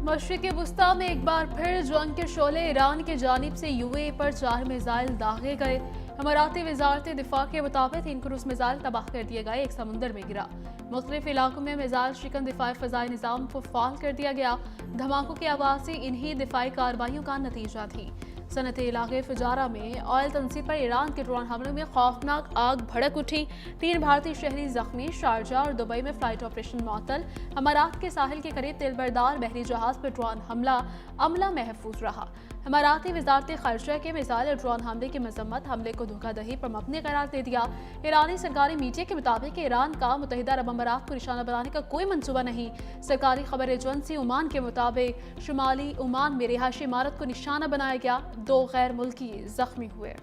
मशरिक़ वस्ती में एक बार फिर जंग के शोले ईरान की जानिब से यूएई पर 4 मिसाइल दागे गए। इमाराती वजारत दिफा के मुताबिक 3 क्रूज मिसाइल तबाह कर दिए गए, एक समुंदर में गिरा। मुख्तलिफ इलाकों में मिसाइल शिकन दिफाई फ़ज़ाई निज़ाम को फ़ाल कर दिया गया। धमाकों की आवाज़ इन्हीं दिफाई कार्रवाइयों का नतीजा थी। सनती इलाके फुजारा में ऑयल तंसीब पर ईरान के ड्रोन हमलों में खौफनाक आग भड़क उठी। 3 भारतीय शहरी जख्मी। शारजा और दुबई में फ्लाइट ऑपरेशन मुअत्तल। अमारात के साहिल के करीब तेलबरदार बहरी जहाज पर ड्रोन हमला, अमला महफूज रहा। इमाराती वजारत खर्चा के मिसाइल और ड्रोन हमले की मजम्मत, हमले को धोखाधड़ी पर मबनी करार दे दिया। ईरानी सरकारी मीडिया के मुताबिक ईरान का मुत्तहिदा अरब अमारात को निशाना बनाने का कोई मंसूबा नहीं। सरकारी खबर एजेंसी ओमान के मुताबिक शुमाली ओमान में रिहायशी इमारत को निशाना बनाया गया। 2 गैर मुल्की जख्मी हुए।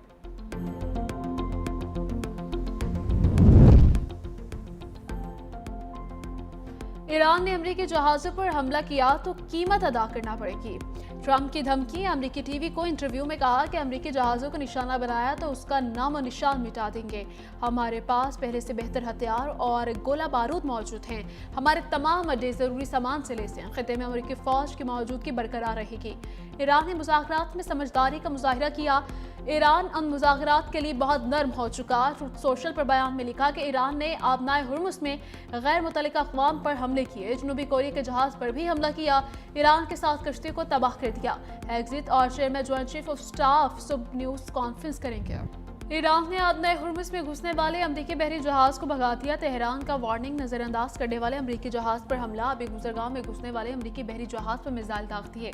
ईरान ने अमरीकी जहाजों पर हमला किया तो कीमत अदा करना पड़ेगी। ट्रंप की धमकी। अमरीकी टीवी को इंटरव्यू में कहा कि अमरीकी जहाजों को निशाना बनाया तो उसका नाम और निशान मिटा देंगे। हमारे पास पहले से बेहतर हथियार और गोला बारूद मौजूद हैं। हमारे तमाम अड्डे जरूरी सामान से लैस हैं। खिते में अमरीकी फौज की मौजूदगी बरकरार रहेगी। ईरान ने मुज़ाकरात में समझदारी का मुजाहिरा किया। ईरान उन मुज़ाकरात के लिए बहुत नरम हो चुका। ट्रुथ सोशल पर बयान में लिखा कि ईरान ने आबनाए हुर्मुज़ में गैर मुतल्लिक़ा अक़वाम पर हमले किए। जनूबी कोरिया के जहाज़ पर भी हमला किया। ईरान के साथ कश्तियों को तबाह कर दिया। एग्जिट और chairman joint chief of staff सुबह न्यूज़ कॉन्फ्रेंस करेंगे। ईरान ने आबनाए हुर्मुज़ में घुसने वाले अमरीकी बहरी जहाज को भगा दिया। तेहरान का वार्निंग। नजरअंदाज करने वाले अमरीकी जहाज पर हमला। अभी गुजरगांव में घुसने वाले अमरीकी बहरी जहाज पर मिसाइल दाग दिए।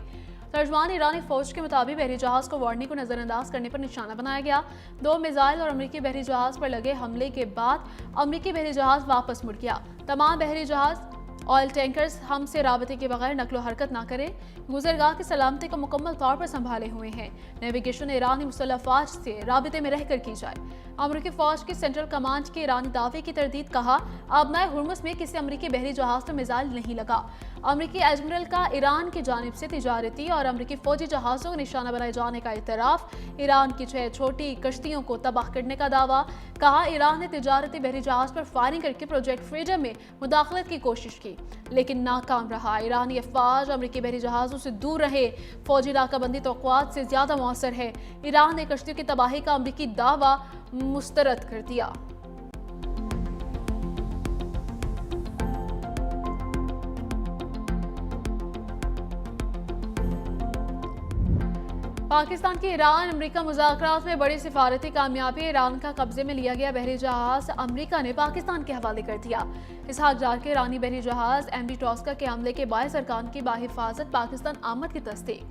तर्जमान ईरानी फौज के मुताबिक बहरी जहाज को वार्निंग को नजरअंदाज करने पर निशाना बनाया गया। 2 मिसाइल और अमरीकी बहरी जहाज पर लगे हमले के बाद अमरीकी बहरी जहाज वापस मुड़ गया। तमाम बहरी जहाज ऑयल टैंकर्स हमसे राबते के बगैर नकलो हरकत ना करें। गुजरगाह की सलामती को मुकम्मल तौर पर संभाले हुए हैं। नेविगेशन ईरानी मुसल्लह फौज से राबते में रहकर की जाए। अमरीकी फौज की सेंट्रल कमांड के ईरानी दावे की तरदीद। कहा, आबनाए हुर्मुज़ में किसी अमरीकी बहरी जहाज पर मिसाइल नहीं लगा। अमरीकी एडमिरल का ईरान की जानिब से तिजारती और अमरीकी फौजी जहाज़ों को निशाना बनाए जाने का इतराफ़। ईरान की 6 छोटी कश्तियों को तबाह करने का दावा। कहा, ईरान ने तिजारती बहरी जहाज पर फायरिंग करके प्रोजेक्ट फ्रीडम में मुदाखलत की कोशिश की लेकिन नाकाम रहा। ईरानी अफवाज अमरीकी बहरी जहाज़ों से दूर रहे। फौजी नाकाबंदी तौक़ुआत से ज़्यादा मौसर है। ईरान ने कश्तियों की तबाही का अमरीकी दावा मुस्तरद कर दिया। पाकिस्तान की ईरान अमरीका मुज़ाकरात में बड़ी सिफारती कामयाबी। ईरान का कब्जे में लिया गया बहरी जहाज अमरीका ने पाकिस्तान के हवाले कर दिया। इसहाक जार के ईरानी बहरी जहाज एमवी टॉस्का के हमले के बायस अरकान की बाहिफाजत पाकिस्तान आमद की तस्दीक।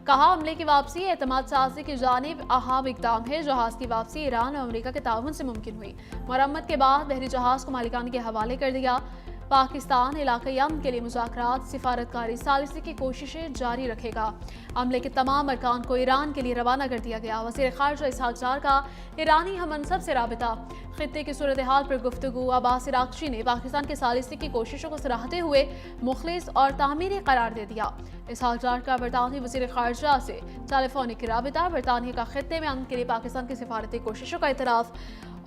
कहा, हमले की वापसी एतमाद साजी की जानिब अहम इक़दाम है। जहाज की वापसी ईरान और अमरीका के ताउन से मुमकिन हुई। मरम्मत के बाद बहरी जहाज को मालिकान के हवाले कर दिया। पाकिस्तान इलाक़े यमन के लिए मुज़ाकरात, सिफारतकारी सालिसी की कोशिशें जारी रखेगा। अमले के तमाम अरकान को ईरान के लिए रवाना कर दिया गया। वज़ीर ख़ारिजा इसहाक जार का ईरानी हममनसब से राबिता। खित्ते की सूरत हाल पर गुफ्तगू। अब्बास इराक़ची ने पाकिस्तान के सालिसी की कोशिशों को सराहते हुए मुखलिस और तामीरी करार दे दिया। इसहाक जार का बरतानवी वज़ीर ख़ारिजा से टेलीफोनिक राबिता। बरतानिया का खित्ते में अमन के लिए पाकिस्तान की सिफारती कोशिशों का इतराफ़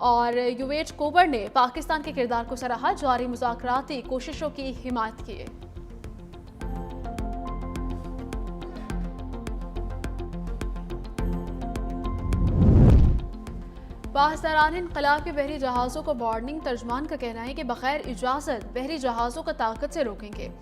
और यूएच कोबर ने पाकिस्तान के किरदार को सराहा। जारी मुज़ाकराती कोशिशों की हिमायत की। पाकिस्तान इनकलाब के बहरी जहाज़ों को वार्निंग। तर्जमान का कहना है कि बगैर इजाज़त बहरी जहाज़ों को ताकत से रोकेंगे।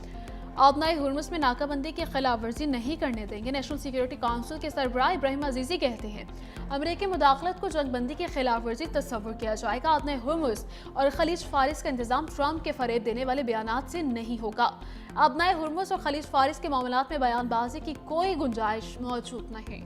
आबनाए हुर्मुज़ में नाकाबंदी की खिलाफ वर्जी नहीं करने देंगे। नेशनल सिक्योरिटी काउंसिल के सरबराह इब्राहिम अजीज़ी कहते हैं, अमरीकी मुदाखलत को जंगबंदी की खिलाफ वर्जी तस्वुर किया जाएगा। आबनाए हुर्मुज़ और खलीज फारिस का इंतजाम ट्रंप के फरेब देने वाले बयानात से नहीं होगा। आबनाए हुर्मुज़ और खलीज फारिस के मामलात में बयानबाजी की कोई गुंजाइश मौजूद नहीं।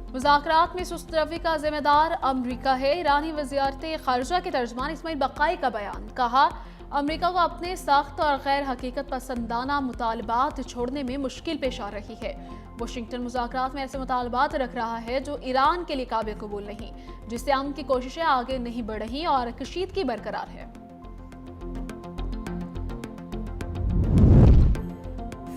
मुज़ाकरात में सुस्त रवि का जिम्मेदार अमरीका है। ईरानी वज़ारत ख़ारिजा के तर्जमान इस्माइल बक़ाई का बयान। कहा, अमरीका को अपने सख्त और गैर हकीकत पसंदाना मुतालबात छोड़ने में मुश्किल पेश आ रही है। वाशिंगटन मुज़ाकरात में ऐसे मुतालबात रख रहा है जो ईरान के लिए काबिल कबूल नहीं, जिससे अमन की कोशिशें आगे नहीं बढ़ रही और कशीदगी बरकरार है।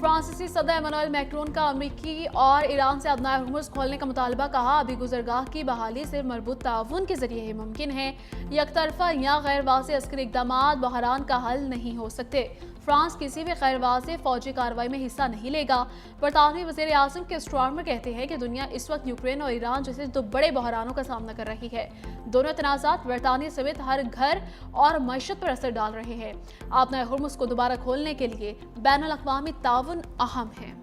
फ्रांसीसी सदर एमानुएल मैक्रोन का अमेरिकी और ईरान से अदनाए हुर्मुज़ खोलने का मुतालबा। कहा, अभी गुजरगाह की बहाली सिर्फ मरबूत ताउन के जरिए ही मुमकिन है। यकतरफा या गैर वाज़ेह अस्करी इक़दामात बहरान का हल नहीं हो सकते। फ्रांस किसी भी गैर वाज़ेह फौजी कार्रवाई में हिस्सा नहीं लेगा। बरतानवी वज़ीर आज़म के स्टॉर्मर कहते हैं कि दुनिया इस वक्त यूक्रेन और ईरान जैसे दो बड़े बहरानों का सामना कर रही है। दोनों तनाज़ात बरतानिया समेत हर घर और मईशत पर असर डाल रहे हैं। अदनाए हुर्मुज़ को दोबारा खोलने के लिए बैनुल अक़वामी ताउन अहम है।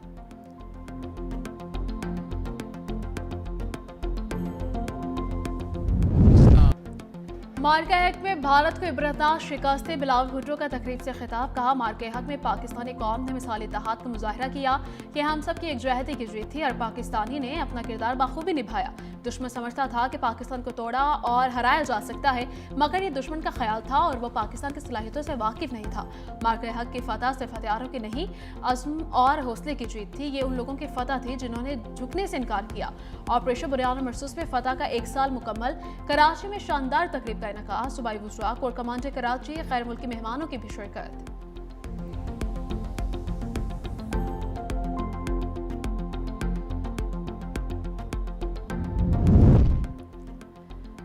मार्का हक में भारत को इबरतनाक शिकस्त। बिलावल भुट्टो का तकरीब से खिताब। कहा, मार्का हक में पाकिस्तानी कौम ने मिसाल इत्तेहाद का मुजाहरा किया कि हम सब की एकजुहती की जीत थी और पाकिस्तानी ने अपना किरदार बखूबी निभाया। दुश्मन समझता था कि पाकिस्तान को तोड़ा और हराया जा सकता है, मगर ये दुश्मन का ख्याल था और वो पाकिस्तान की सलाहियतों से वाकिफ नहीं था। मार्का हक की फतह सिर्फ हथियारों की नहीं, अज़्म और हौसले की जीत थी। ये उन लोगों की फतह थी जिन्होंने झुकने से इनकार किया। ऑपरेशन बुनियाद मरसूस में फतह का 1 साल मुकम्मल। कराची में शानदार तकरीब का इनका। सूबाई वज़रा कोर कमांडर कराची गैर मुल्की मेहमानों की भी शिरकत।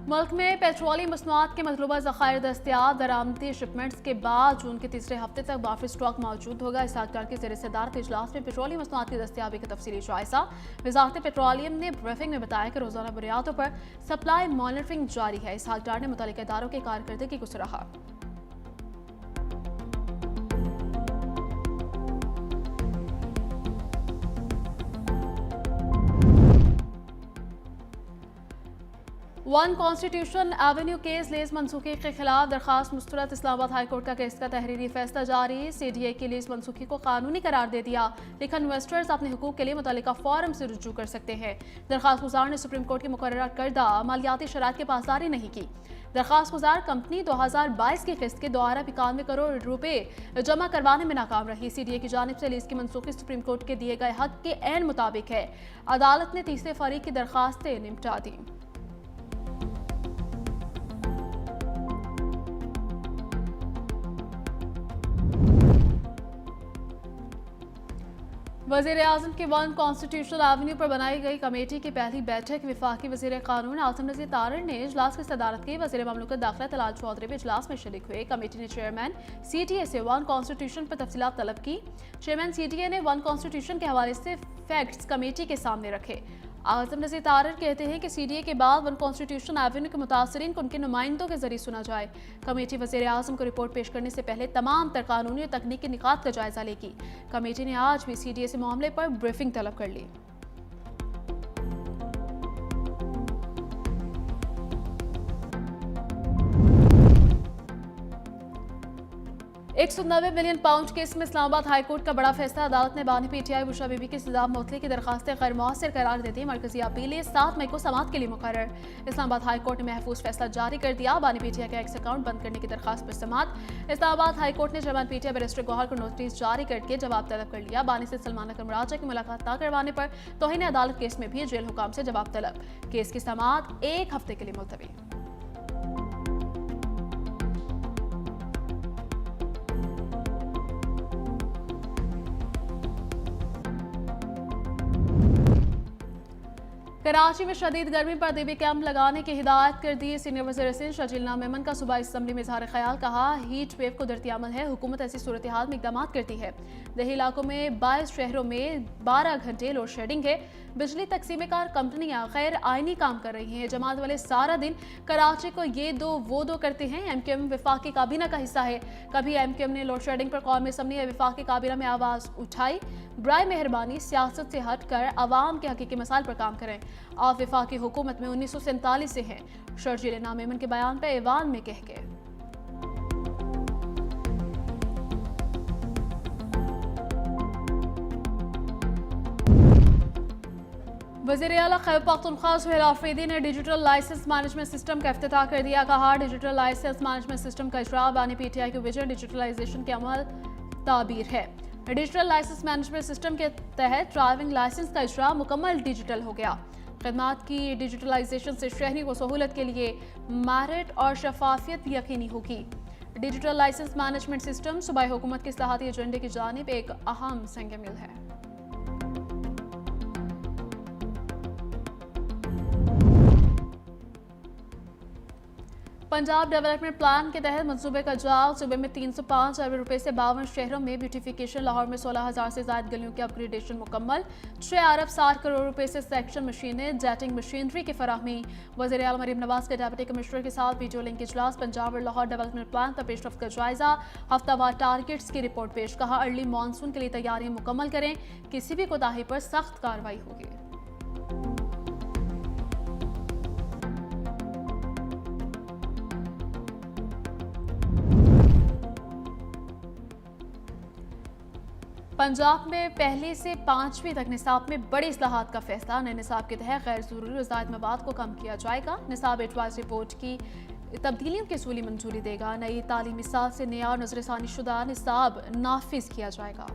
मुल्क में पेट्रोलियम मसनूआत के मतलूबा ज़खायर दस्तियाब। दरामदी शिपमेंट्स के बाद जून के तीसरे हफ्ते तक बाफी स्टॉक मौजूद होगा। इस्हाक़ की ज़ेर सदारत इजलास में पेट्रोलियम मसनूआत की दस्तियाबी का तफसीली जायज़ा। वज़ारत पेट्रोलियम ने ब्रीफिंग में बताया कि रोज़ाना बुनियादों पर सप्लाई मॉनिटरिंग जारी है। इस्हाक़ ने मुतल्लिक़ा इदारों की कारकर्दगी को सराहा। One constitution avenue case lease मनसूखी के खिलाफ दरखास्त मुस्तरद। इस्लामाबाद हाई कोर्ट का केस का तहरीरी फैसला जारी। CDA की लीज मनसूखी को कानूनी करार दे दिया, लेकिन इन्वेस्टर्स अपने हुकूक के लिए मुतल्लिका फोरम से रुजू कर सकते हैं। दरखास्त गुजार ने सुप्रीम कोर्ट की मुकर्रर करदा मालियाती शराइत की पासदारी नहीं की। दरखास्त गुजार कंपनी 2022 की किस्त के दोबारा 91 करोड़ रुपए जमा करवाने में नाकाम रही। CDA की जानिब से लीज की मनसूखी सुप्रीम कोर्ट के दिए गए हक के ऐन मुताबिक है। अदालत ने तीसरे फरीक की दरखास्तें निपटा दी। वज़ीर आज़म की वन कॉन्स्टिट्यूशनल एवेन्यू पर बनाई गई कमेटी की पहली बैठक वफाकी वज़ीर कानून आसिम नज़ीर तारड़ ने इजलास की सदारत की। वज़ीर ममलकत दाखिला तलाल चौधरी भी इजलास में शरीक हुए। कमेटी ने चेयरमैन CTA से वन कॉन्स्टिट्यूशन पर तफसीलात तलब की। चेयरमैन CTA ने वन कॉन्स्टिट्यूशन के हवाले से फैक्ट्स कमेटी के सामने रखे। आसिम नज़ीर तारड़ कहते हैं कि CDA के बाद वन कॉन्स्टिट्यूशन एवेन्यू के मुतासरीन को उनके नुमाइंदों के जरिए सुना जाए। कमेटी वज़ीर आज़म को रिपोर्ट पेश करने से पहले तमाम तर कानूनी और तकनीकी निकात का जायजा लेगी। कमेटी ने आज भी CDA से मामले पर ब्रीफिंग तलब कर ली। 190 मिलियन पाउंड केस में इस्लामाबाद हाई कोर्ट का बड़ा फैसला। अदालत ने बानी PTI बुशरा बीबी की सजा मौतली की दरखास्तें गैर मौसर करार देती। मरकजी अपीलें 7 मई को समाअत के लिए मुकर्रर। इस्लामाबाद हाई कोर्ट ने महफूज फैसला जारी कर दिया। बानी PTI का एक्स अकाउंट बंद करने की दरखास्त पर समाअत। इस्लामाबाद हाई कोर्ट ने चेयरमैन PTI बैरिस्टर गौहर को नोटिस जारी करके जवाब तलब कर लिया। बानी से सलमान अकरम राजा की मुलाकात न करवाने पर तौहीन अदालत केस में भी जेल हुकाम से जवाब तलब। केस की समाअत 1 हफ्ते के लिए मुलतवी। कराची में शदीद गर्मी पर तबी कैंप लगाने की हिदायत कर दी। सीनियर वज़ीर सिंध शजील मेमन का सूबाई असम्बली में इज़हार ख्याल। कहा, हीट वेव को दरती अमल है, हुकूमत ऐसी सूरत हाल में इक़दाम करती है। दही इलाकों में 22 शहरों में 12 घंटे लोड शेडिंग है। बिजली तकसीम कार कंपनियां गैर आइनी काम कर रही हैं। जमात वाले सारा दिन कराची को ये दो वो दो करते हैं। MQM वफाकी काबीना का हिस्सा है। कभी MQM ने लोड शेडिंग पर कौमी असम्बली या वफाकी काबीना में आवाज़ उठाई। बराए मेहरबानी सियासत से हट कर आवाम के हकीकी मसाइल पर काम करें। आप वफाकी हुकूमत में 1947 से हैं, शर्जील मेमन के बयान पर ऐवान में कह गए। वज़ीर आला खैबर पख्तूनख्वा सुहेल आफरीदी ने डिजिटल लाइसेंस मैनेजमेंट सिस्टम का इफ्तिताह कर दिया। कहा, डिजिटल लाइसेंस मैनेजमेंट सिस्टम का इजरा बानी PTI के विजन डिजिटलाइजेशन के अमल ताबीर है। डिजिटल लाइसेंस मैनेजमेंट सिस्टम के तहत ड्राइविंग लाइसेंस का इजरा मुकम्मल डिजिटल हो गया। खदमात की डिजिटलाइजेशन से शहरी को सहूलत के लिए मेरिट और शफाफियत यकीनी होगी। डिजिटल लाइसेंस मैनेजमेंट सिस्टम सूबाई हुकूमत के इस्लाहाती एजेंडे की जानिब एक अहम संग मील है। पंजाब डेवलपमेंट प्लान के तहत मंसूबे का जाल सूबे में 305 अरब रुपए से 52 शहरों में ब्यूटिफिकेशन। लाहौर में 16,000 से ज्यादा गलियों की अपग्रेडेशन मुकम्मल। 6 अरब 60 करोड़ रुपए से सेक्शन मशीनें जेटिंग मशीनरी की फराहमी। वज़ीर आला मरीम नवाज के डिप्टी कमिश्नर के साथ वीडियो लिंक इजलास। पंजाब और लाहौर डेवलपमेंट प्लान का पेशरफ्त का जायजा। हफ्तावार टारगेट्स की रिपोर्ट पेश। कहा अर्ली मानसून के लिए तैयारियां मुकम्मल करें, किसी भी कोताही पर सख्त कार्रवाई होगी। पंजाब में पहली से 5वीं तक निसाब में बड़ी इस्लाहात का फैसला। नए निसाब के तहत गैर ज़रूरी और ज़ायद मवाद को कम किया जाएगा। निसाब एडवाइजरी बोर्ड की तब्दीलियों की असूली मंजूरी देगा। नई तालीमी साल से नया और नजरसानी शुदा निसाब नाफिज किया जाएगा।